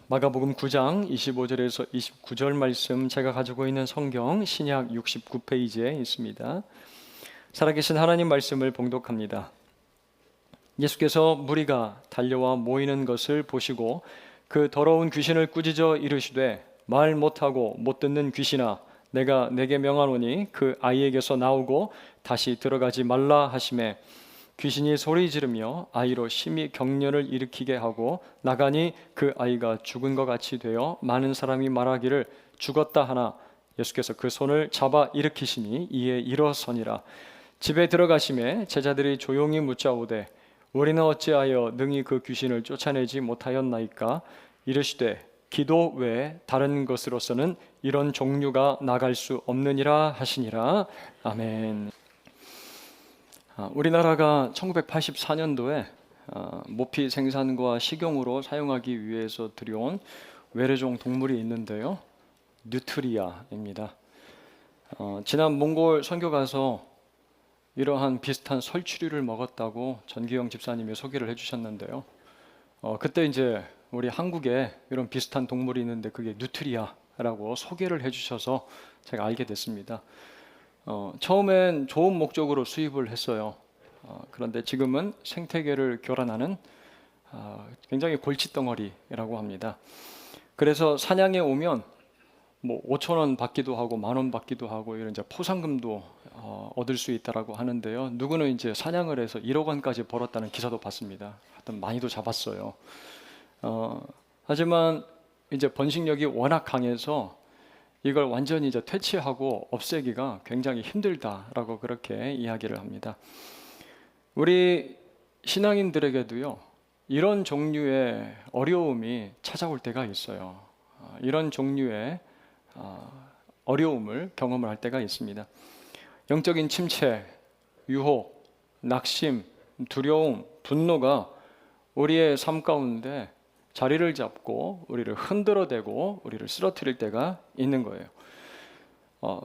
마가복음 9장 25절에서 29절 말씀, 제가 가지고 있는 성경 신약 69페이지에 있습니다. 살아계신 하나님 말씀을 봉독합니다. 예수께서 무리가 달려와 모이는 것을 보시고 그 더러운 귀신을 꾸짖어 이르시되, 말 못하고 못 듣는 귀신아, 내가 내게 명하노니 그 아이에게서 나오고 다시 들어가지 말라 하시매, 귀신이 소리 지르며 아이로 심히 경련을 일으키게 하고 나가니 그 아이가 죽은 것 같이 되어 많은 사람이 말하기를 죽었다 하나, 예수께서 그 손을 잡아 일으키시니 이에 일어서니라. 집에 들어가심에 제자들이 조용히 묻자오되, 우리는 어찌하여 능히 그 귀신을 쫓아내지 못하였나이까? 이르시되, 기도 외에 다른 것으로서는 이런 종류가 나갈 수 없느니라 하시니라. 아멘. 우리나라가 1984년도에 모피 생산과 식용으로 사용하기 위해서 들여온 외래종 동물이 있는데요, 뉴트리아입니다. 지난 몽골 선교 가서 이러한 비슷한 설치류를 먹었다고 전기영 집사님이 소개를 해주셨는데요, 그때 이제 우리 한국에 이런 비슷한 동물이 있는데 그게 뉴트리아라고 소개를 해주셔서 제가 알게 됐습니다. 처음엔 좋은 목적으로 수입을 했어요. 그런데 지금은 생태계를 교란하는 굉장히 골칫덩어리라고 합니다. 그래서 사냥에 오면 뭐 5,000원 받기도 하고 10,000원 받기도 하고 이런 이제 포상금도 얻을 수 있다라고 하는데요. 누구는 이제 사냥을 해서 1억 원까지 벌었다는 기사도 봤습니다. 하여튼 많이도 잡았어요. 하지만 이제 번식력이 워낙 강해서 이걸 완전히 이제 퇴치하고 없애기가 굉장히 힘들다라고 그렇게 이야기를 합니다. 우리 신앙인들에게도요, 이런 종류의 어려움이 찾아올 때가 있어요. 이런 종류의 어려움을 경험을 할 때가 있습니다. 영적인 침체, 유혹, 낙심, 두려움, 분노가 우리의 삶 가운데 자리를 잡고 우리를 흔들어대고 우리를 쓰러뜨릴 때가 있는 거예요.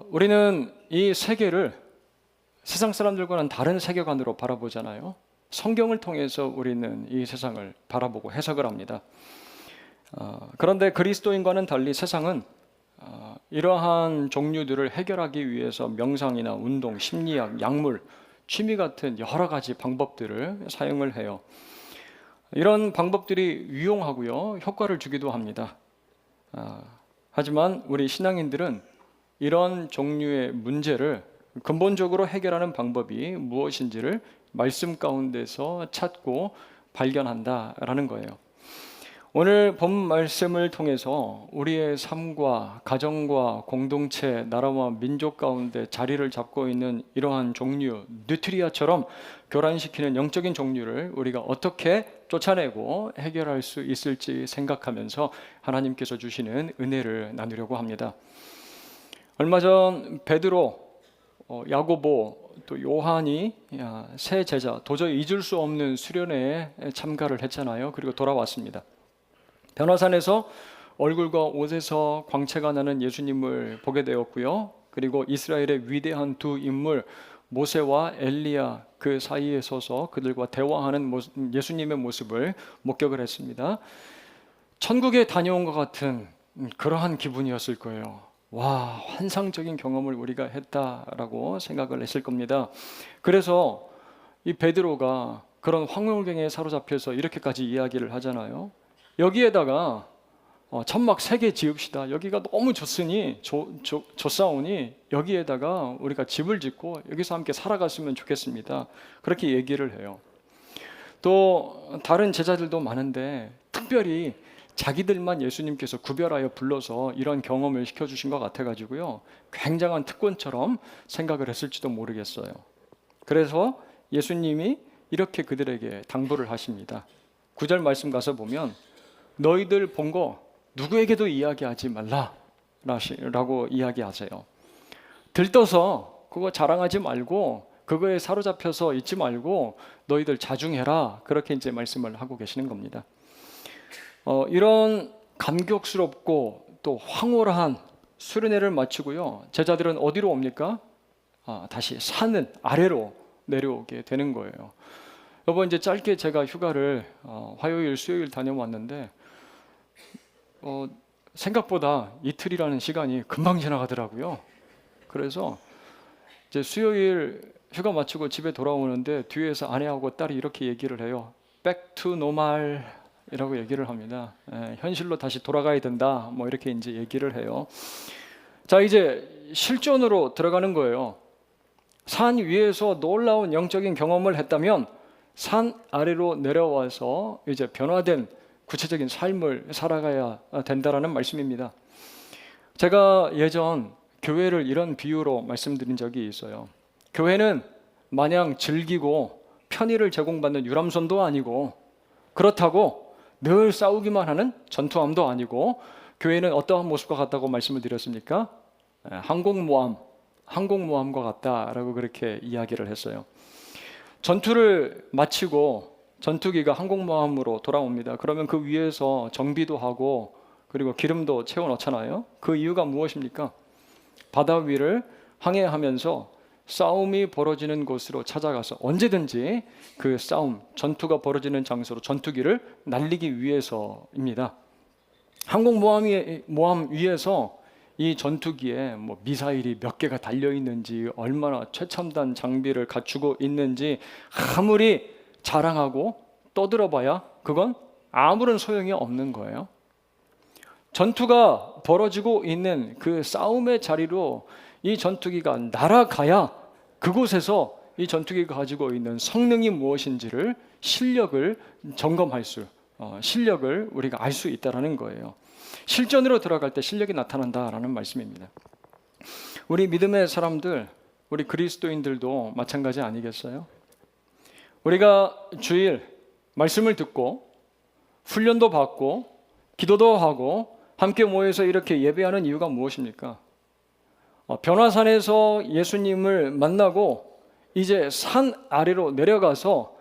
우리는 이 세계를 세상 사람들과는 다른 세계관으로 바라보잖아요. 성경을 통해서 우리는 이 세상을 바라보고 해석을 합니다. 그런데 그리스도인과는 달리 세상은 이러한 종류들을 해결하기 위해서 명상이나 운동, 심리학, 약물, 취미 같은 여러 가지 방법들을 사용을 해요. 이런 방법들이 유용하고요, 효과를 주기도 합니다. 하지만 우리 신앙인들은 이런 종류의 문제를 근본적으로 해결하는 방법이 무엇인지를 말씀 가운데서 찾고 발견한다라는 거예요. 오늘 본 말씀을 통해서 우리의 삶과 가정과 공동체, 나라와 민족 가운데 자리를 잡고 있는 이러한 종류, 뉴트리아처럼 교란시키는 영적인 종류를 우리가 어떻게 쫓아내고 해결할 수 있을지 생각하면서 하나님께서 주시는 은혜를 나누려고 합니다. 얼마 전 베드로, 야고보, 또 요한이 세 제자, 도저히 잊을 수 없는 수련회에 참가를 했잖아요. 그리고 돌아왔습니다. 변화산에서 얼굴과 옷에서 광채가 나는 예수님을 보게 되었고요. 그리고 이스라엘의 위대한 두 인물 모세와 엘리야, 그 사이에 서서 그들과 대화하는 예수님의 모습을 목격을 했습니다. 천국에 다녀온 것 같은 그러한 기분이었을 거예요. 와, 환상적인 경험을 우리가 했다라고 생각을 했을 겁니다. 그래서 이 베드로가 그런 황홀경에 사로잡혀서 이렇게까지 이야기를 하잖아요. 여기에다가 천막 3개 지읍시다. 여기가 너무 좋으니 좋사오니 여기에다가 우리가 집을 짓고 여기서 함께 살아갔으면 좋겠습니다. 그렇게 얘기를 해요. 또 다른 제자들도 많은데 특별히 자기들만 예수님께서 구별하여 불러서 이런 경험을 시켜주신 것 같아가지고요, 굉장한 특권처럼 생각을 했을지도 모르겠어요. 그래서 예수님이 이렇게 그들에게 당부를 하십니다. 9절 말씀 가서 보면, 너희들 본 거 누구에게도 이야기하지 말라 라고 이야기하세요. 들떠서 그거 자랑하지 말고, 그거에 사로잡혀서 있지 말고 너희들 자중해라, 그렇게 이제 말씀을 하고 계시는 겁니다. 이런 감격스럽고 또 황홀한 수련회를 마치고요, 제자들은 어디로 옵니까? 다시 산 아래로 내려오게 되는 거예요. 여러분, 이제 짧게 제가 휴가를 화요일, 수요일 다녀왔는데 생각보다 이틀이라는 시간이 금방 지나가더라고요. 그래서 이제 수요일 휴가 마치고 집에 돌아오는데 뒤에서 아내하고 딸이 이렇게 얘기를 해요. Back to normal 이라고 얘기를 합니다. 현실로 다시 돌아가야 된다. 뭐 이렇게 이제 얘기를 해요. 자, 이제 실전으로 들어가는 거예요. 산 위에서 놀라운 영적인 경험을 했다면 산 아래로 내려와서 이제 변화된 구체적인 삶을 살아가야 된다라는 말씀입니다. 제가 예전 교회를 이런 비유로 말씀드린 적이 있어요. 교회는 마냥 즐기고 편의를 제공받는 유람선도 아니고 그렇다고 늘 싸우기만 하는 전투함도 아니고 교회는 어떠한 모습과 같다고 말씀을 드렸습니까? 항공모함과 같다라고 그렇게 이야기를 했어요. 전투를 마치고 전투기가 항공모함으로 돌아옵니다. 그러면 그 위에서 정비도 하고 그리고 기름도 채워 넣잖아요. 그 이유가 무엇입니까? 바다 위를 항해하면서 싸움이 벌어지는 곳으로 찾아가서 언제든지 그 싸움, 전투가 벌어지는 장소로 전투기를 날리기 위해서입니다. 항공모함 위에서 이 전투기에 뭐 미사일이 몇 개가 달려 있는지, 얼마나 최첨단 장비를 갖추고 있는지 아무리 자랑하고 떠들어봐야 그건 아무런 소용이 없는 거예요. 전투가 벌어지고 있는 그 싸움의 자리로 이 전투기가 날아가야 그곳에서 이 전투기가 가지고 있는 성능이 무엇인지를 실력을 점검할 실력을 우리가 알 수 있다라는 거예요. 실전으로 들어갈 때 실력이 나타난다라는 말씀입니다. 우리 믿음의 사람들, 우리 그리스도인들도 마찬가지 아니겠어요? 우리가 주일 말씀을 듣고 훈련도 받고 기도도 하고 함께 모여서 이렇게 예배하는 이유가 무엇입니까? 변화산에서 예수님을 만나고 이제 산 아래로 내려가서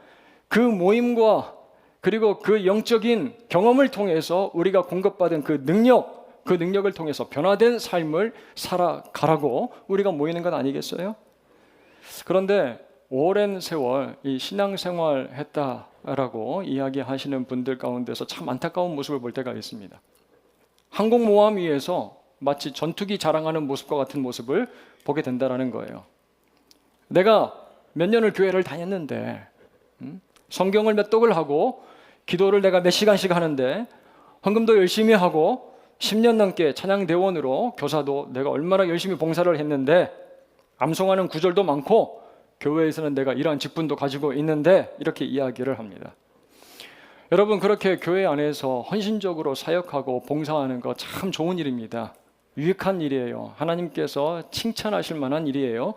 그 모임과 그리고 그 영적인 경험을 통해서 우리가 공급받은 그 능력을 통해서 변화된 삶을 살아가라고 우리가 모이는 건 아니겠어요? 그런데 오랜 세월 이 신앙생활 했다라고 이야기하시는 분들 가운데서 참 안타까운 모습을 볼 때가 있습니다. 항공모함 위에서 마치 전투기 자랑하는 모습과 같은 모습을 보게 된다는 거예요. 내가 몇 년을 교회를 다녔는데 성경을 몇 독을 하고 기도를 내가 몇 시간씩 하는데 헌금도 열심히 하고 10년 넘게 찬양대원으로 교사도 내가 얼마나 열심히 봉사를 했는데 암송하는 구절도 많고 교회에서는 내가 이러한 직분도 가지고 있는데 이렇게 이야기를 합니다. 여러분, 그렇게 교회 안에서 헌신적으로 사역하고 봉사하는 거 참 좋은 일입니다. 유익한 일이에요. 하나님께서 칭찬하실 만한 일이에요.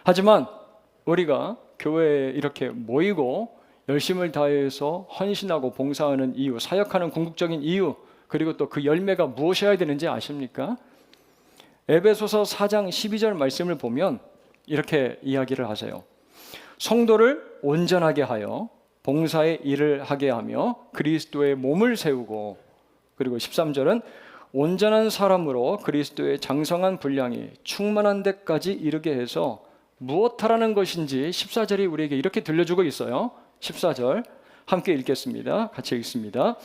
하지만 우리가 교회에 이렇게 모이고 열심을 다해서 헌신하고 봉사하는 이유, 사역하는 궁극적인 이유, 그리고 또 그 열매가 무엇이어야 되는지 아십니까? 에베소서 4장 12절 말씀을 보면 이렇게 이야기를 하세요. 성도를 온전하게 하여 봉사의 일을 하게 하며 그리스도의 몸을 세우고, 그리고 13절은 온전한 사람으로 그리스도의 장성한 분량이 충만한 데까지 이르게 해서 무엇하라는 것인지 14절이 우리에게 이렇게 들려주고 있어요. 14절 함께 읽겠습니다. 같이 읽습니다.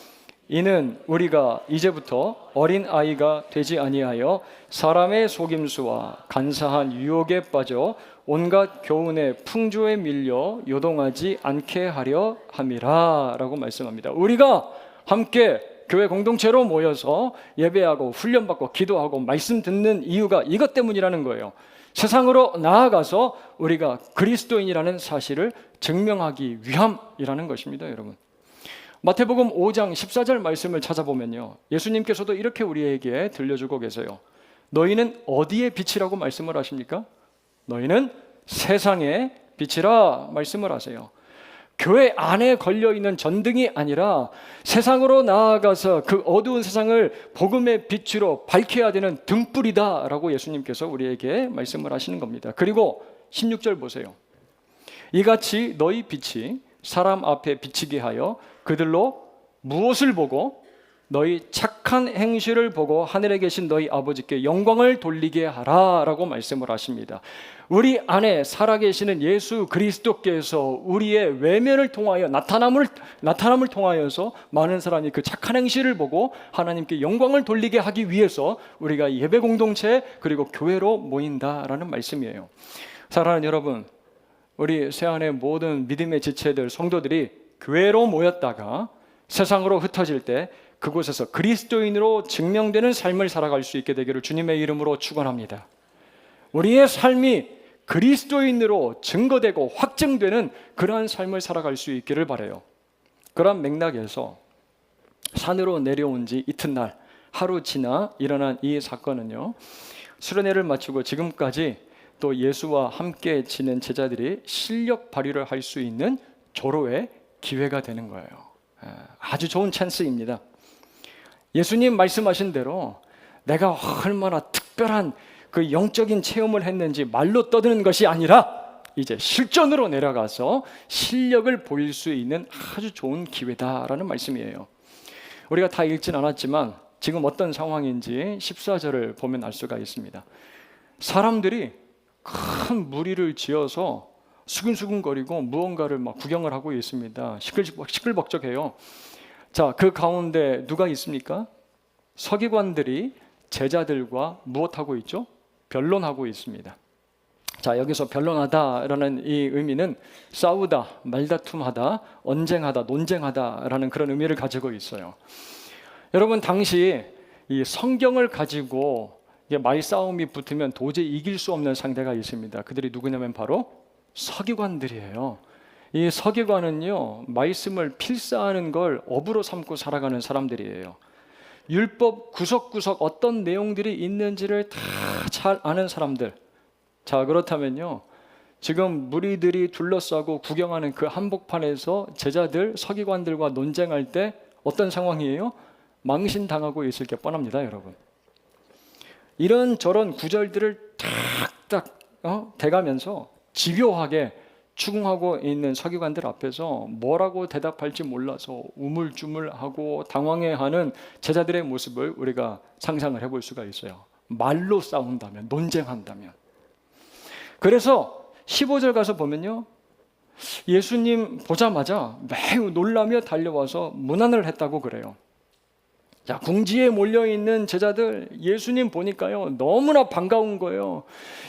이는 우리가 이제부터 어린 아이가 되지 아니하여 사람의 속임수와 간사한 유혹에 빠져 온갖 교훈의 풍조에 밀려 요동하지 않게 하려 함이라 라고 말씀합니다. 우리가 함께 교회 공동체로 모여서 예배하고 훈련받고 기도하고 말씀 듣는 이유가 이것 때문이라는 거예요. 세상으로 나아가서 우리가 그리스도인이라는 사실을 증명하기 위함이라는 것입니다, 여러분. 마태복음 5장 14절 말씀을 찾아보면요, 예수님께서도 이렇게 우리에게 들려주고 계세요. 너희는 어디의 빛이라고 말씀을 하십니까? 너희는 세상의 빛이라 말씀을 하세요. 교회 안에 걸려있는 전등이 아니라 세상으로 나아가서 그 어두운 세상을 복음의 빛으로 밝혀야 되는 등불이다 라고 예수님께서 우리에게 말씀을 하시는 겁니다. 그리고 16절 보세요. 이같이 너희 빛이 사람 앞에 비치게 하여 그들로 무엇을 보고 너희 착한 행실을 보고 하늘에 계신 너희 아버지께 영광을 돌리게 하라라고 말씀을 하십니다. 우리 안에 살아계시는 예수 그리스도께서 우리의 외면을 통하여 나타남을 통하여서 많은 사람이 그 착한 행실을 보고 하나님께 영광을 돌리게 하기 위해서 우리가 예배 공동체 그리고 교회로 모인다라는 말씀이에요. 사랑하는 여러분, 우리 새안의 모든 믿음의 지체들 성도들이 교회로 모였다가 세상으로 흩어질 때 그곳에서 그리스도인으로 증명되는 삶을 살아갈 수 있게 되기를 주님의 이름으로 축원합니다. 우리의 삶이 그리스도인으로 증거되고 확증되는 그러한 삶을 살아갈 수 있기를 바라요. 그런 맥락에서 산으로 내려온 지 이튿날 하루 지나 일어난 이 사건은요, 수련회를 마치고 지금까지 또 예수와 함께 지낸 제자들이 실력 발휘를 할 수 있는 조로의 기회가 되는 거예요. 아주 좋은 찬스입니다. 예수님 말씀하신 대로 내가 얼마나 특별한 그 영적인 체험을 했는지 말로 떠드는 것이 아니라 이제 실전으로 내려가서 실력을 보일 수 있는 아주 좋은 기회다라는 말씀이에요. 우리가 다 읽진 않았지만 지금 어떤 상황인지 14절을 보면 알 수가 있습니다. 사람들이 큰 무리를 지어서 수근수근거리고 무언가를 막 구경을 하고 있습니다. 시끌벅적해요. 자, 그 가운데 누가 있습니까? 서기관들이 제자들과 무엇하고 있죠? 변론하고 있습니다. 자, 여기서 변론하다라는 이 의미는 싸우다, 말다툼하다, 언쟁하다, 논쟁하다라는 그런 의미를 가지고 있어요. 여러분, 당시 이 성경을 가지고 말싸움이 붙으면 도저히 이길 수 없는 상대가 있습니다. 그들이 누구냐면 바로 서기관들이에요. 이 서기관은요, 말씀을 필사하는 걸 업으로 삼고 살아가는 사람들이에요. 율법 구석구석 어떤 내용들이 있는지를 다 잘 아는 사람들. 자, 그렇다면요, 지금 무리들이 둘러싸고 구경하는 그 한복판에서 제자들, 서기관들과 논쟁할 때 어떤 상황이에요? 망신당하고 있을 게 뻔합니다, 여러분. 이런저런 구절들을 탁탁 대가면서 집요하게 추궁하고 있는 서기관들 앞에서 뭐라고 대답할지 몰라서 우물쭈물하고 당황해하는 제자들의 모습을 우리가 상상을 해볼 수가 있어요. 말로 싸운다면, 논쟁한다면. 그래서 15절 가서 보면요, 예수님 보자마자 매우 놀라며 달려와서 문안을 했다고 그래요. 자, 궁지에 몰려있는 제자들 예수님 보니까요, 너무나 반가운 거예요.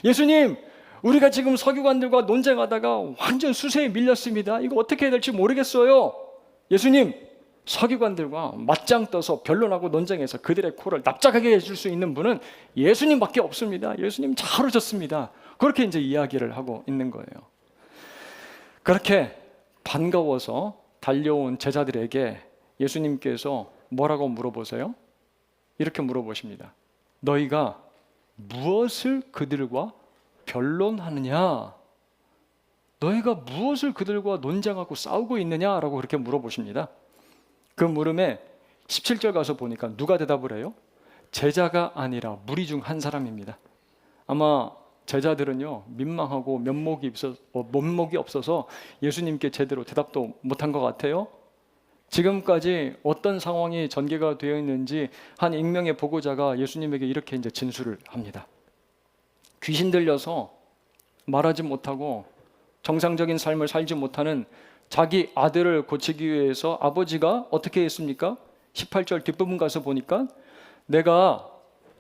예수님, 우리가 지금 서기관들과 논쟁하다가 완전 수세에 밀렸습니다. 이거 어떻게 해야 될지 모르겠어요. 예수님, 서기관들과 맞짱 떠서 변론하고 논쟁해서 그들의 코를 납작하게 해줄 수 있는 분은 예수님밖에 없습니다. 예수님 잘 오셨습니다. 그렇게 이제 이야기를 하고 있는 거예요. 그렇게 반가워서 달려온 제자들에게 예수님께서 뭐라고 물어보세요? 이렇게 물어보십니다. 너희가 무엇을 그들과 변론하느냐? 너희가 무엇을 그들과 논쟁하고 싸우고 있느냐라고 그렇게 물어보십니다. 그 물음에 17절 가서 보니까 누가 대답을 해요? 제자가 아니라 무리 중 한 사람입니다. 아마 제자들은요, 민망하고 면목이 없어서 예수님께 제대로 대답도 못한 것 같아요. 지금까지 어떤 상황이 전개가 되어 있는지 한 익명의 보고자가 예수님에게 이렇게 이제 진술을 합니다. 귀신 들려서 말하지 못하고 정상적인 삶을 살지 못하는 자기 아들을 고치기 위해서 아버지가 어떻게 했습니까? 18절 뒷부분 가서 보니까 내가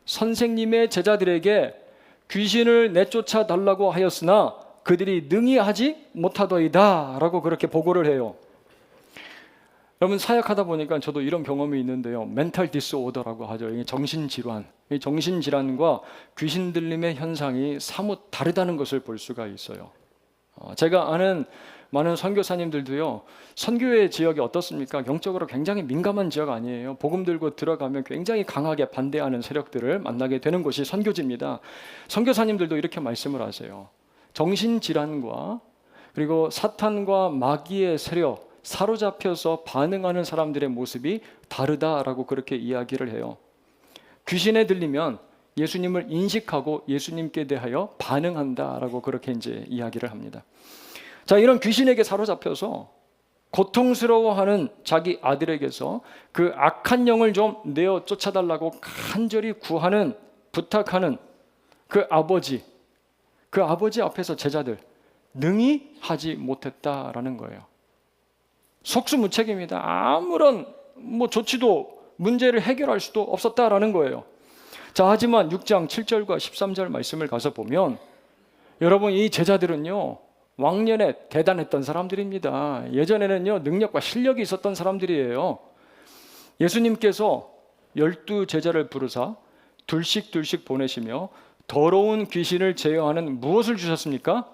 선생님의 제자들에게 귀신을 내쫓아 달라고 하였으나 그들이 능히 하지 못하더이다 라고 그렇게 보고를 해요. 여러분, 사역하다 보니까 저도 이런 경험이 있는데요, 멘탈 디스오더라고 하죠. 이게 정신질환. 이 정신질환과 귀신 들림의 현상이 사뭇 다르다는 것을 볼 수가 있어요. 제가 아는 많은 선교사님들도요, 선교의 지역이 어떻습니까? 영적으로 굉장히 민감한 지역 아니에요. 복음 들고 들어가면 굉장히 강하게 반대하는 세력들을 만나게 되는 곳이 선교지입니다. 선교사님들도 이렇게 말씀을 하세요. 정신질환과 그리고 사탄과 마귀의 세력, 사로잡혀서 반응하는 사람들의 모습이 다르다라고 그렇게 이야기를 해요. 귀신에 들리면 예수님을 인식하고 예수님께 대하여 반응한다라고 그렇게 이제 이야기를 합니다. 자, 이런 귀신에게 사로잡혀서 고통스러워하는 자기 아들에게서 그 악한 영을 좀 내어 쫓아달라고 간절히 구하는, 부탁하는 그 아버지 앞에서 제자들 능히 하지 못했다라는 거예요. 속수무책입니다. 아무런 조치도 문제를 해결할 수도 없었다라는 거예요. 자, 하지만 6장 7절과 13절 말씀을 가서 보면 여러분, 이 제자들은요 왕년에 대단했던 사람들입니다. 예전에는요 능력과 실력이 있었던 사람들이에요. 예수님께서 12제자를 부르사 둘씩 보내시며 더러운 귀신을 제어하는 무엇을 주셨습니까?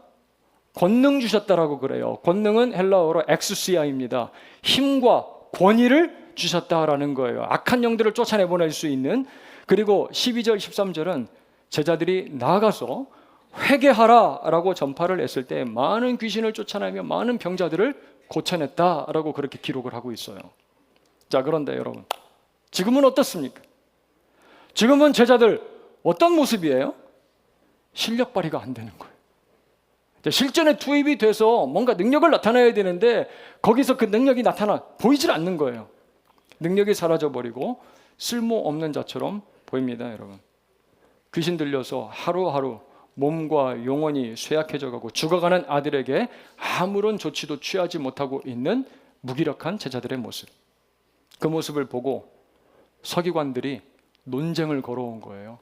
권능 주셨다라고 그래요. 권능은 헬라어로 엑수시아입니다. 힘과 권위를 주셨다라는 거예요. 악한 영들을 쫓아내보낼 수 있는. 그리고 12절 13절은 제자들이 나아가서 회개하라라고 전파를 했을 때 많은 귀신을 쫓아내며 많은 병자들을 고쳐냈다라고 그렇게 기록을 하고 있어요. 자, 그런데 여러분, 지금은 어떻습니까? 지금은 제자들 어떤 모습이에요? 실력 발휘가 안 되는 거예요. 실전에 투입이 돼서 뭔가 능력을 나타내야 되는데 거기서 그 능력이 보이질 않는 거예요. 능력이 사라져버리고 쓸모없는 자처럼 보입니다. 여러분, 귀신 들려서 하루하루 몸과 영혼이 쇠약해져 가고 죽어가는 아들에게 아무런 조치도 취하지 못하고 있는 무기력한 제자들의 모습, 그 모습을 보고 서기관들이 논쟁을 걸어온 거예요.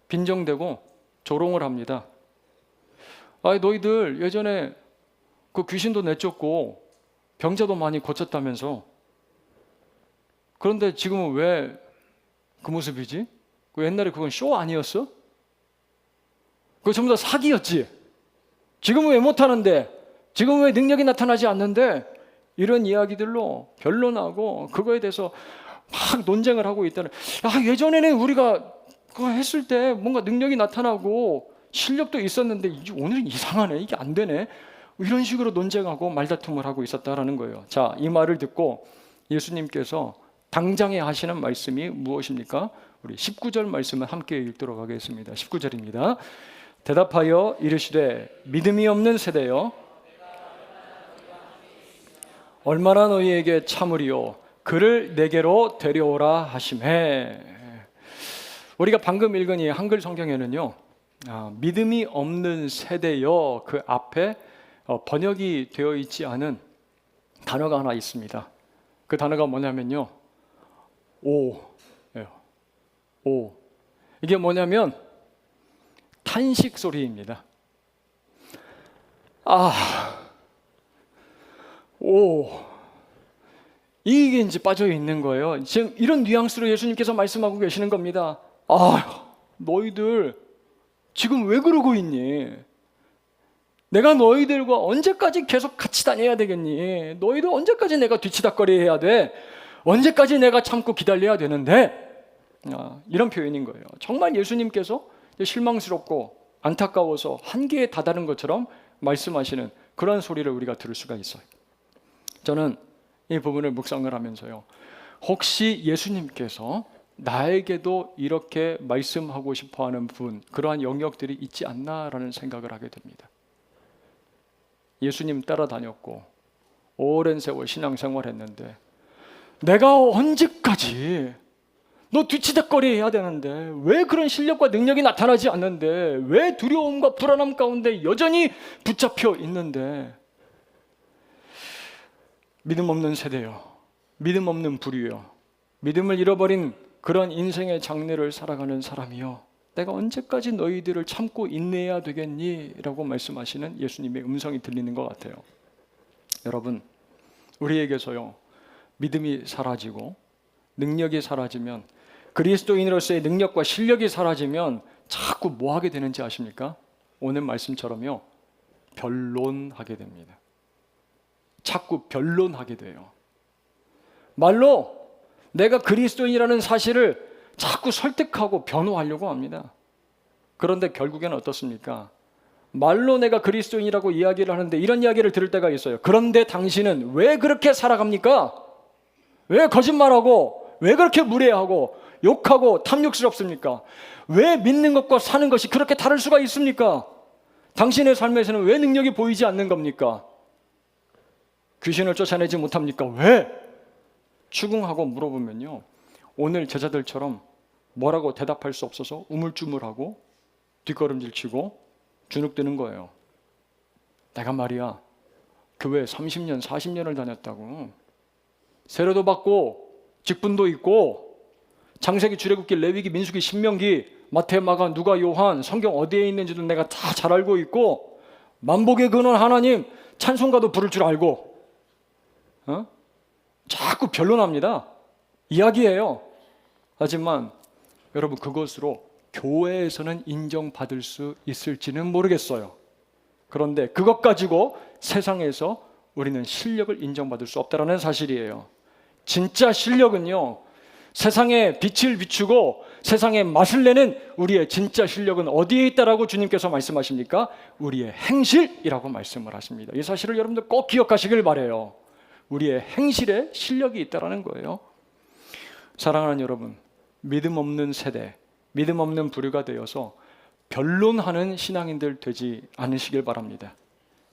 빈정대고 조롱을 합니다. 너희들 예전에 그 귀신도 내쫓고 병자도 많이 고쳤다면서, 그런데 지금은 왜 그 모습이지? 옛날에 그건 쇼 아니었어? 그거 전부 다 사기였지? 지금은 왜 못하는데? 지금은 왜 능력이 나타나지 않는데? 이런 이야기들로 변론하고 그거에 대해서 막 논쟁을 하고 있다는. 예전에는 우리가 그거 했을 때 뭔가 능력이 나타나고 실력도 있었는데 오늘은 이상하네, 이게 안 되네, 이런 식으로 논쟁하고 말다툼을 하고 있었다라는 거예요. 자, 이 말을 듣고 예수님께서 당장에 하시는 말씀이 무엇입니까? 우리 19절 말씀을 함께 읽도록 하겠습니다. 19절입니다. 대답하여 이르시되 믿음이 없는 세대여, 얼마나 너희에게 참으리요, 그를 내게로 데려오라 하심해. 우리가 방금 읽은 이 한글 성경에는요, 믿음이 없는 세대여, 그 앞에 번역이 되어 있지 않은 단어가 하나 있습니다. 그 단어가 뭐냐면요, 오. 이게 뭐냐면 탄식 소리입니다. 이게 이제 빠져 있는 거예요. 지금 이런 뉘앙스로 예수님께서 말씀하고 계시는 겁니다. 너희들 지금 왜 그러고 있니? 내가 너희들과 언제까지 계속 같이 다녀야 되겠니? 너희들 언제까지 내가 뒤치다꺼리 해야 돼? 언제까지 내가 참고 기다려야 되는데? 이런 표현인 거예요. 정말 예수님께서 실망스럽고 안타까워서 한계에 다다른 것처럼 말씀하시는 그런 소리를 우리가 들을 수가 있어요. 저는 이 부분을 묵상을 하면서요, 혹시 예수님께서 나에게도 이렇게 말씀하고 싶어하는 부분, 그러한 영역들이 있지 않나라는 생각을 하게 됩니다. 예수님 따라다녔고 오랜 세월 신앙생활 했는데 내가 언제까지 너 뒤치다꺼리 해야 되는데 왜 그런 실력과 능력이 나타나지 않는데, 왜 두려움과 불안함 가운데 여전히 붙잡혀 있는데? 믿음 없는 세대요, 믿음 없는 부류요, 믿음을 잃어버린 그런 인생의 장래를 살아가는 사람이요, 내가 언제까지 너희들을 참고 인내해야 되겠니? 라고 말씀하시는 예수님의 음성이 들리는 것 같아요. 여러분, 우리에게서요, 믿음이 사라지고 능력이 사라지면, 그리스도인으로서의 능력과 실력이 사라지면 자꾸 뭐 하게 되는지 아십니까? 오늘 말씀처럼요, 변론하게 됩니다. 자꾸 변론하게 돼요. 말로 내가 그리스도인이라는 사실을 자꾸 설득하고 변호하려고 합니다. 그런데 결국에는 어떻습니까? 말로 내가 그리스도인이라고 이야기를 하는데 이런 이야기를 들을 때가 있어요. 그런데 당신은 왜 그렇게 살아갑니까? 왜 거짓말하고 왜 그렇게 무례하고 욕하고 탐욕스럽습니까? 왜 믿는 것과 사는 것이 그렇게 다를 수가 있습니까? 당신의 삶에서는 왜 능력이 보이지 않는 겁니까? 귀신을 쫓아내지 못합니까? 왜? 추궁하고 물어보면요, 오늘 제자들처럼 뭐라고 대답할 수 없어서 우물쭈물하고 뒷걸음질 치고 주눅드는 거예요. 내가 말이야 교회 30년 40년을 다녔다고, 세례도 받고 직분도 있고 창세기, 출애굽기, 레위기, 민수기, 신명기, 마태, 마가, 누가, 요한, 성경 어디에 있는지도 내가 다 잘 알고 있고, 만복의 근원 하나님 찬송가도 부를 줄 알고, 자꾸 변론합니다. 이야기해요. 하지만 여러분, 그것으로 교회에서는 인정받을 수 있을지는 모르겠어요. 그런데 그것 가지고 세상에서 우리는 실력을 인정받을 수 없다는 사실이에요. 진짜 실력은요, 세상에 빛을 비추고 세상에 맛을 내는 우리의 진짜 실력은 어디에 있다라고 주님께서 말씀하십니까? 우리의 행실이라고 말씀을 하십니다. 이 사실을 여러분들 꼭 기억하시길 바라요. 우리의 행실에 실력이 있다라는 거예요. 사랑하는 여러분, 믿음 없는 세대, 믿음 없는 부류가 되어서 변론하는 신앙인들 되지 않으시길 바랍니다.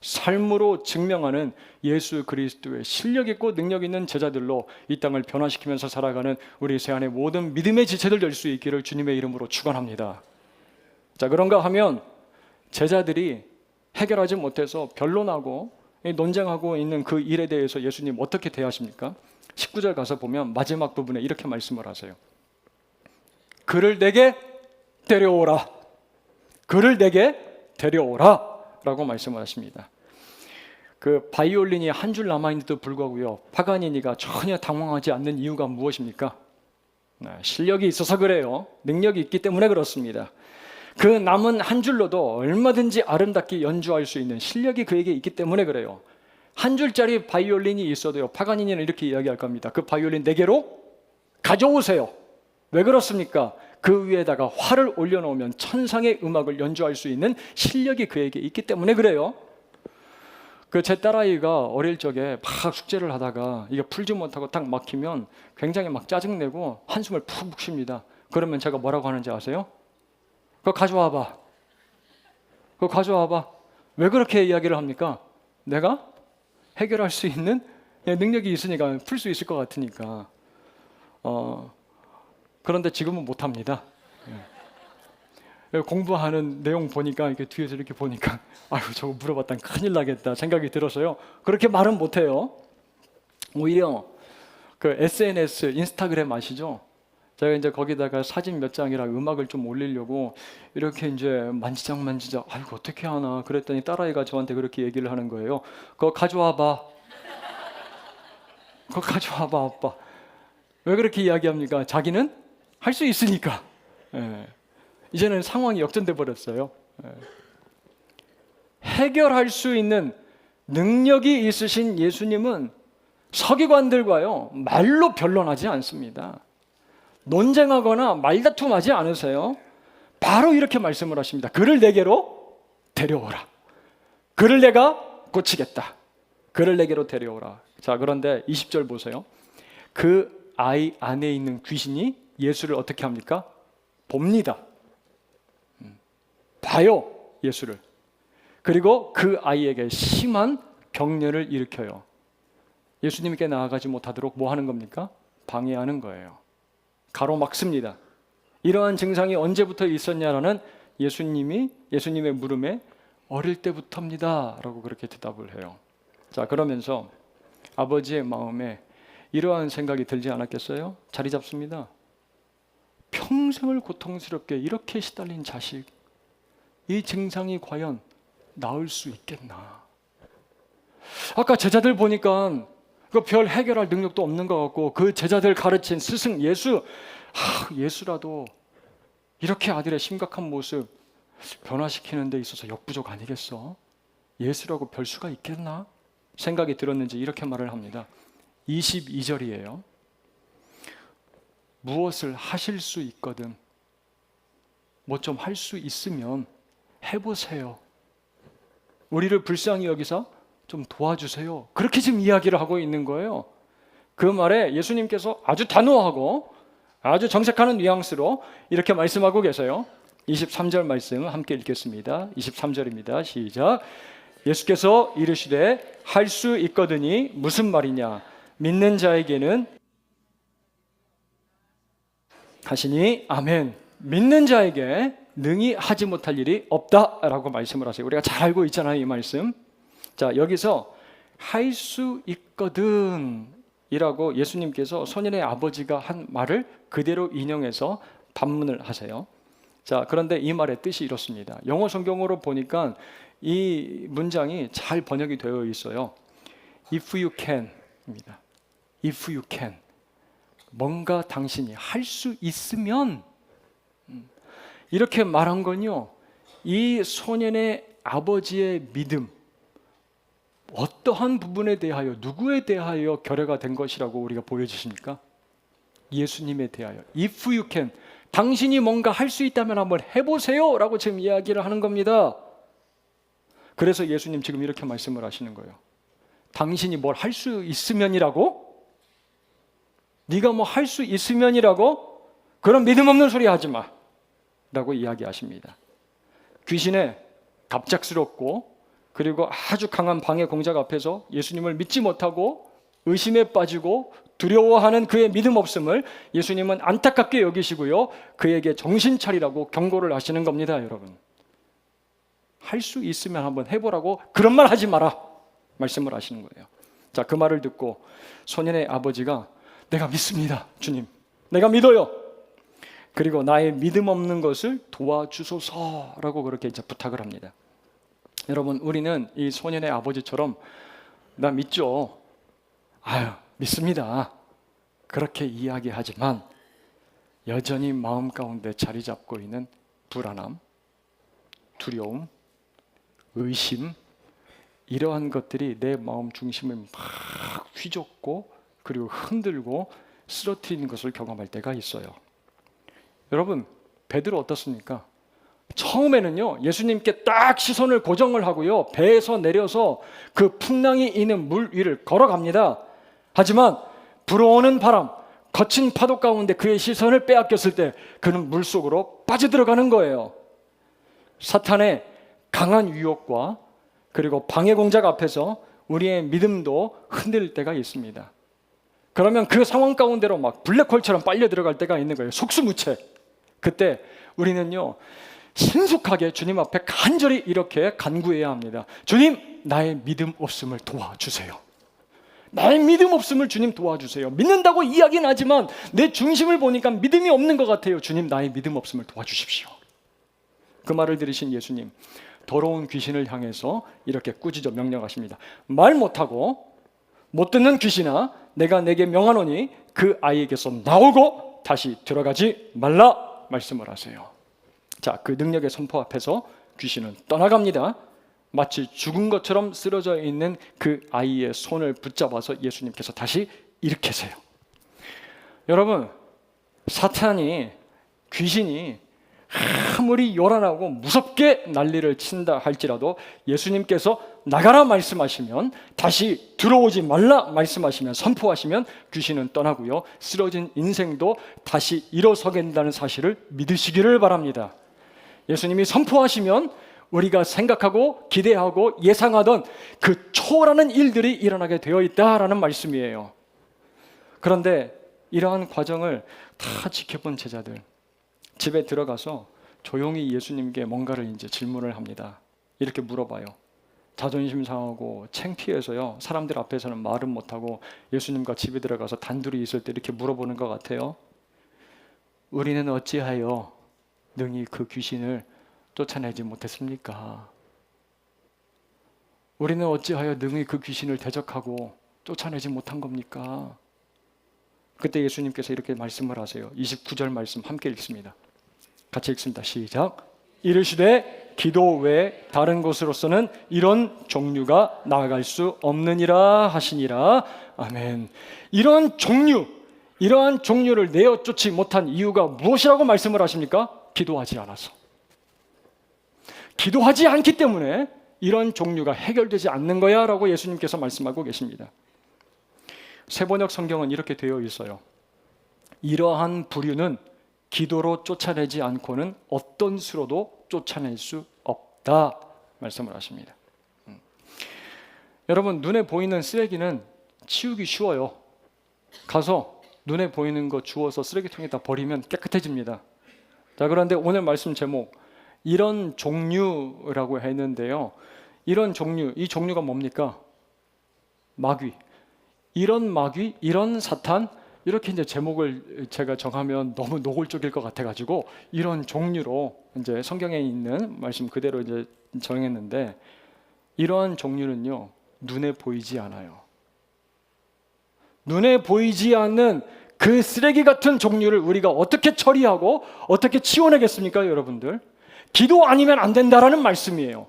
삶으로 증명하는 예수 그리스도의 실력 있고 능력 있는 제자들로 이 땅을 변화시키면서 살아가는 우리 세안의 모든 믿음의 지체들 될 수 있기를 주님의 이름으로 축원합니다. 자, 그런가 하면 제자들이 해결하지 못해서 변론하고 논쟁하고 있는 그 일에 대해서 예수님 어떻게 대하십니까? 19절 가서 보면 마지막 부분에 이렇게 말씀을 하세요. 그를 내게 데려오라. 그를 내게 데려오라 라고 말씀을 하십니다. 그 바이올린이 한 줄 남아있는데도 불구하고요, 파가니니가 전혀 당황하지 않는 이유가 무엇입니까? 실력이 있어서 그래요. 능력이 있기 때문에 그렇습니다. 그 남은 한 줄로도 얼마든지 아름답게 연주할 수 있는 실력이 그에게 있기 때문에 그래요. 한 줄짜리 바이올린이 있어도요, 파가니니는 이렇게 이야기할 겁니다. 그 바이올린 4개로 가져오세요. 왜 그렇습니까? 그 위에다가 활을 올려놓으면 천상의 음악을 연주할 수 있는 실력이 그에게 있기 때문에 그래요. 그 제 딸아이가 어릴 적에 막 숙제를 하다가 이게 풀지 못하고 딱 막히면 굉장히 막 짜증내고 한숨을 푹푹 쉽니다. 그러면 제가 뭐라고 하는지 아세요? 그거 가져와봐. 그거 가져와봐. 왜 그렇게 이야기를 합니까? 내가 해결할 수 있는 능력이 있으니까, 풀 수 있을 것 같으니까. 그런데 지금은 못합니다. 공부하는 내용 보니까, 이렇게 뒤에서 이렇게 보니까 아유, 저거 물어봤다 큰일 나겠다 생각이 들어서요, 그렇게 말은 못해요. 오히려 그 SNS, 인스타그램 아시죠? 제가 이제 거기다가 사진 몇 장이랑 음악을 좀 올리려고 이렇게 이제 만지작 아이고 어떻게 하나 그랬더니 딸아이가 저한테 그렇게 얘기를 하는 거예요. 그거 가져와봐. 그거 가져와봐 아빠. 왜 그렇게 이야기합니까? 자기는 할 수 있으니까. 이제는 상황이 역전돼 버렸어요. 해결할 수 있는 능력이 있으신 예수님은 서기관들과요, 말로 변론하지 않습니다. 논쟁하거나 말다툼하지 않으세요. 바로 이렇게 말씀을 하십니다. 그를 내게로 데려오라. 그를 내가 고치겠다. 그를 내게로 데려오라. 자, 그런데 20절 보세요. 그 아이 안에 있는 귀신이 예수를 어떻게 합니까? 봅니다. 봐요, 예수를. 그리고 그 아이에게 심한 병렬을 일으켜요. 예수님께 나아가지 못하도록 뭐 하는 겁니까? 방해하는 거예요. 가로막습니다. 이러한 증상이 언제부터 있었냐라는 예수님의 물음에 어릴 때부터입니다 라고 그렇게 대답을 해요. 자, 그러면서 아버지의 마음에 이러한 생각이 들지 않았겠어요? 자리 잡습니다. 평생을 고통스럽게 이렇게 시달린 자식, 이 증상이 과연 나을 수 있겠나? 아까 제자들 보니까 그 별 해결할 능력도 없는 것 같고, 그 제자들 가르친 스승 예수라도 이렇게 아들의 심각한 모습 변화시키는 데 있어서 역부족 아니겠어? 예수라고 별 수가 있겠나? 생각이 들었는지 이렇게 말을 합니다. 22절이에요. 무엇을 하실 수 있거든 뭐 좀 할 수 있으면 해보세요. 우리를 불쌍히 여기서 좀 도와주세요. 그렇게 지금 이야기를 하고 있는 거예요. 그 말에 예수님께서 아주 단호하고 아주 정색하는 뉘앙스로 이렇게 말씀하고 계세요. 23절 말씀 함께 읽겠습니다. 23절입니다. 시작. 예수께서 이르시되 할 수 있거든이 무슨 말이냐? 믿는 자에게는 하시니 아멘. 믿는 자에게 능히 하지 못할 일이 없다라고 말씀을 하세요. 우리가 잘 알고 있잖아요, 이 말씀. 자, 여기서 할 수 있거든 이라고 예수님께서 소년의 아버지가 한 말을 그대로 인용해서 반문을 하세요. 자, 그런데 이 말의 뜻이 이렇습니다. 영어 성경으로 보니까 이 문장이 잘 번역이 되어 있어요. If you can 입니다. If you can. 뭔가 당신이 할 수 있으면, 이렇게 말한 건요, 이 소년의 아버지의 믿음, 어떠한 부분에 대하여, 누구에 대하여 결여가 된 것이라고 우리가 보여주십니까? 예수님에 대하여. If you can, 당신이 뭔가 할 수 있다면 한번 해보세요 라고 지금 이야기를 하는 겁니다. 그래서 예수님 지금 이렇게 말씀을 하시는 거예요. 당신이 뭘 할 수 있으면이라고? 네가 뭐 할 수 있으면이라고? 그런 믿음 없는 소리 하지 마 라고 이야기하십니다. 귀신의 갑작스럽고 그리고 아주 강한 방해 공작 앞에서 예수님을 믿지 못하고 의심에 빠지고 두려워하는 그의 믿음 없음을 예수님은 안타깝게 여기시고요, 그에게 정신 차리라고 경고를 하시는 겁니다. 여러분, 할 수 있으면 한번 해보라고 그런 말 하지 마라 말씀을 하시는 거예요. 자, 그 말을 듣고 소년의 아버지가 내가 믿습니다, 주님. 내가 믿어요. 그리고 나의 믿음 없는 것을 도와주소서라고 그렇게 이제 부탁을 합니다. 여러분, 우리는 이 소년의 아버지처럼 나 믿죠. 아유, 믿습니다. 그렇게 이야기하지만 여전히 마음 가운데 자리 잡고 있는 불안함, 두려움, 의심, 이러한 것들이 내 마음 중심을 막 휘젓고 그리고 흔들고 쓰러뜨리는 것을 경험할 때가 있어요. 여러분, 베드로 어떻습니까? 처음에는요, 예수님께 딱 시선을 고정을 하고요, 배에서 내려서 그 풍랑이 있는 물 위를 걸어갑니다. 하지만 불어오는 바람, 거친 파도 가운데 그의 시선을 빼앗겼을 때 그는 물속으로 빠져들어가는 거예요. 사탄의 강한 유혹과 그리고 방해 공작 앞에서 우리의 믿음도 흔들릴 때가 있습니다. 그러면 그 상황 가운데로 막 블랙홀처럼 빨려 들어갈 때가 있는 거예요. 속수무책. 그때 우리는요, 신속하게 주님 앞에 간절히 이렇게 간구해야 합니다. 주님, 나의 믿음 없음을 도와주세요. 나의 믿음 없음을 주님 도와주세요. 믿는다고 이야기는 하지만 내 중심을 보니까 믿음이 없는 것 같아요. 주님, 나의 믿음 없음을 도와주십시오. 그 말을 들으신 예수님, 더러운 귀신을 향해서 이렇게 꾸짖어 명령하십니다. 말 못하고 못 듣는 귀신아, 내가 내게 명하노니 그 아이에게서 나오고 다시 들어가지 말라 말씀을 하세요. 자, 그 능력의 선포 앞에서 귀신은 떠나갑니다. 마치 죽은 것처럼 쓰러져 있는 그 아이의 손을 붙잡아서 예수님께서 다시 일으키세요. 여러분, 사탄이, 귀신이 아무리 요란하고 무섭게 난리를 친다 할지라도 예수님께서 나가라 말씀하시면, 다시 들어오지 말라 말씀하시면, 선포하시면 귀신은 떠나고요, 쓰러진 인생도 다시 일어서게 된다는 사실을 믿으시기를 바랍니다. 예수님이 선포하시면 우리가 생각하고 기대하고 예상하던 그 초월하는 일들이 일어나게 되어 있다라는 말씀이에요. 그런데 이러한 과정을 다 지켜본 제자들, 집에 들어가서 조용히 예수님께 뭔가를 이제 질문을 합니다. 이렇게 물어봐요. 자존심 상하고 창피해서요, 사람들 앞에서는 말은 못하고 예수님과 집에 들어가서 단둘이 있을 때 이렇게 물어보는 것 같아요. 우리는 어찌하여 능히 그 귀신을 쫓아내지 못했습니까? 우리는 어찌하여 능히 그 귀신을 대적하고 쫓아내지 못한 겁니까? 그때 예수님께서 이렇게 말씀을 하세요. 29절 말씀 함께 읽습니다. 같이 읽습니다. 시작. 이르시되 기도 외에 다른 곳으로서는 이런 종류가 나아갈 수 없느니라 하시니라. 아멘. 이러한 종류를 내어 쫓지 못한 이유가 무엇이라고 말씀을 하십니까? 기도하지 않아서. 기도하지 않기 때문에 이런 종류가 해결되지 않는 거야 라고 예수님께서 말씀하고 계십니다. 세번역 성경은 이렇게 되어 있어요. 이러한 부류는 기도로 쫓아내지 않고는 어떤 수로도 쫓아낼 수 없다 말씀을 하십니다. 여러분, 눈에 보이는 쓰레기는 치우기 쉬워요. 가서 눈에 보이는 거 주워서 쓰레기통에다 버리면 깨끗해집니다. 자, 그런데 오늘 말씀 제목, 이런 종류라고 했는데요. 이런 종류, 이 종류가 뭡니까? 마귀. 이런 마귀, 이런 사탄, 이렇게 이제 제목을 제가 정하면 너무 노골적일 것 같아가지고 이런 종류로 이제 성경에 있는 말씀 그대로 이제 정했는데, 이러한 종류는요, 눈에 보이지 않아요. 눈에 보이지 않는 그 쓰레기 같은 종류를 우리가 어떻게 처리하고 어떻게 치워내겠습니까, 여러분들? 기도 아니면 안 된다라는 말씀이에요.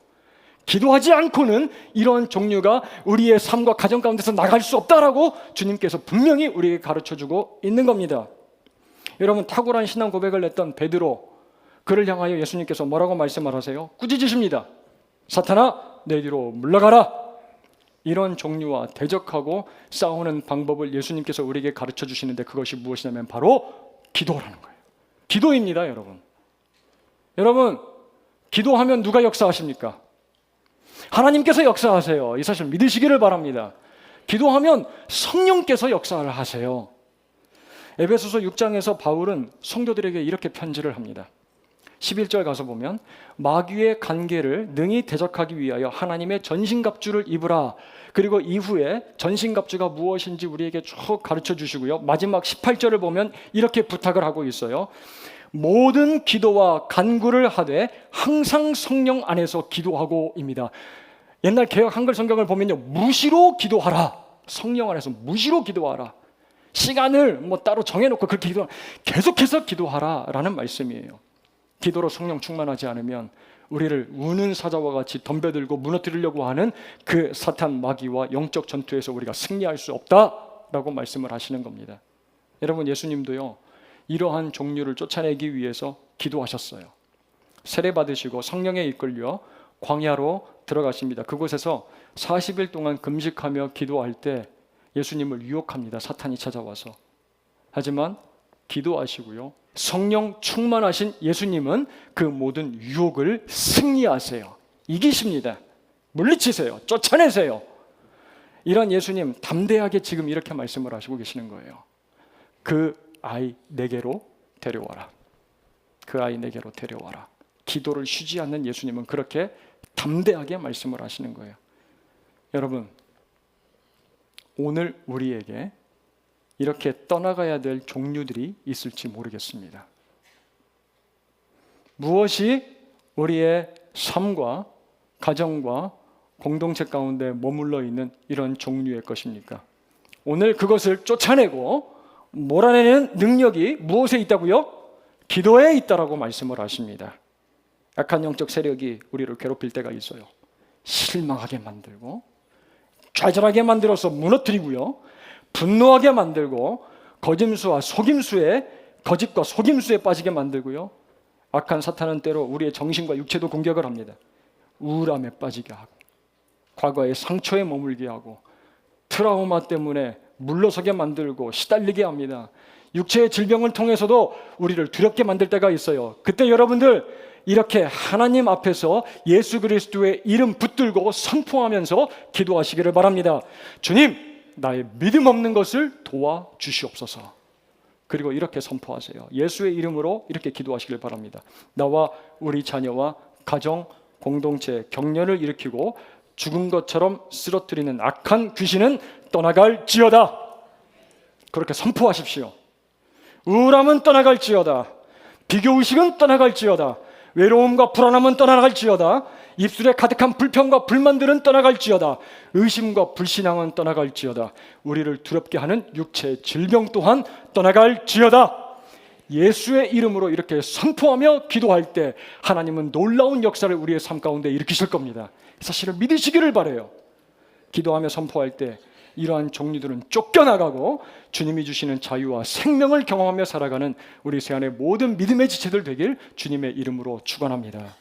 기도하지 않고는 이런 종류가 우리의 삶과 가정 가운데서 나갈 수 없다라고 주님께서 분명히 우리에게 가르쳐주고 있는 겁니다. 여러분, 탁월한 신앙 고백을 했던 베드로, 그를 향하여 예수님께서 뭐라고 말씀을 하세요? 꾸짖으십니다. 사탄아, 내 뒤로 물러가라. 이런 종류와 대적하고 싸우는 방법을 예수님께서 우리에게 가르쳐 주시는데, 그것이 무엇이냐면 바로 기도라는 거예요. 기도입니다, 여러분. 여러분, 기도하면 누가 역사하십니까? 하나님께서 역사하세요. 이 사실 믿으시기를 바랍니다. 기도하면 성령께서 역사를 하세요. 에베소서 6장에서 바울은 성도들에게 이렇게 편지를 합니다. 11절 가서 보면, 마귀의 간계를 능히 대적하기 위하여 하나님의 전신갑주를 입으라. 그리고 이후에 전신갑주가 무엇인지 우리에게 쭉 가르쳐 주시고요. 마지막 18절을 보면 이렇게 부탁을 하고 있어요. 모든 기도와 간구를 하되 항상 성령 안에서 기도하고입니다. 옛날 개역 한글 성경을 보면요, 무시로 기도하라. 성령 안에서 무시로 기도하라. 시간을 뭐 따로 정해놓고 그렇게 계속해서 기도하라라는 말씀이에요. 기도로 성령 충만하지 않으면 우리를 우는 사자와 같이 덤벼들고 무너뜨리려고 하는 그 사탄 마귀와 영적 전투에서 우리가 승리할 수 없다라고 말씀을 하시는 겁니다. 여러분, 예수님도요, 이러한 종류를 쫓아내기 위해서 기도하셨어요. 세례 받으시고 성령에 이끌려 광야로 들어가십니다. 그곳에서 40일 동안 금식하며 기도할 때 예수님을 유혹합니다. 사탄이 찾아와서. 하지만 기도하시고요, 성령 충만하신 예수님은 그 모든 유혹을 승리하세요. 이기십니다. 물리치세요. 쫓아내세요. 이런 예수님 담대하게 지금 이렇게 말씀을 하시고 계시는 거예요. 그 아이 내게로 데려와라. 그 아이 내게로 데려와라. 기도를 쉬지 않는 예수님은 그렇게 담대하게 말씀을 하시는 거예요. 여러분, 오늘 우리에게 이렇게 떠나가야 될 종류들이 있을지 모르겠습니다. 무엇이 우리의 삶과 가정과 공동체 가운데 머물러 있는 이런 종류의 것입니까? 오늘 그것을 쫓아내고 몰아내는 능력이 무엇에 있다고요? 기도에 있다라고 말씀을 하십니다. 약한 영적 세력이 우리를 괴롭힐 때가 있어요. 실망하게 만들고 좌절하게 만들어서 무너뜨리고요, 분노하게 만들고 거짓과 속임수에 빠지게 만들고요, 악한 사탄은 때로 우리의 정신과 육체도 공격을 합니다. 우울함에 빠지게 하고 과거의 상처에 머물게 하고 트라우마 때문에 물러서게 만들고 시달리게 합니다. 육체의 질병을 통해서도 우리를 두렵게 만들 때가 있어요. 그때 여러분들 이렇게 하나님 앞에서 예수 그리스도의 이름 붙들고 선포하면서 기도하시기를 바랍니다. 주님, 나의 믿음 없는 것을 도와주시옵소서. 그리고 이렇게 선포하세요. 예수의 이름으로 이렇게 기도하시길 바랍니다. 나와 우리 자녀와 가정, 공동체, 격려를 일으키고 죽은 것처럼 쓰러뜨리는 악한 귀신은 떠나갈지어다. 그렇게 선포하십시오. 우울함은 떠나갈지어다. 비교의식은 떠나갈지어다. 외로움과 불안함은 떠나갈지어다. 입술에 가득한 불평과 불만들은 떠나갈지어다. 의심과 불신앙은 떠나갈지어다. 우리를 두렵게 하는 육체의 질병 또한 떠나갈지어다. 예수의 이름으로 이렇게 선포하며 기도할 때 하나님은 놀라운 역사를 우리의 삶 가운데 일으키실 겁니다. 사실을 믿으시기를 바라요. 기도하며 선포할 때 이러한 종류들은 쫓겨나가고 주님이 주시는 자유와 생명을 경험하며 살아가는 우리 세안의 모든 믿음의 지체들 되길 주님의 이름으로 축원합니다.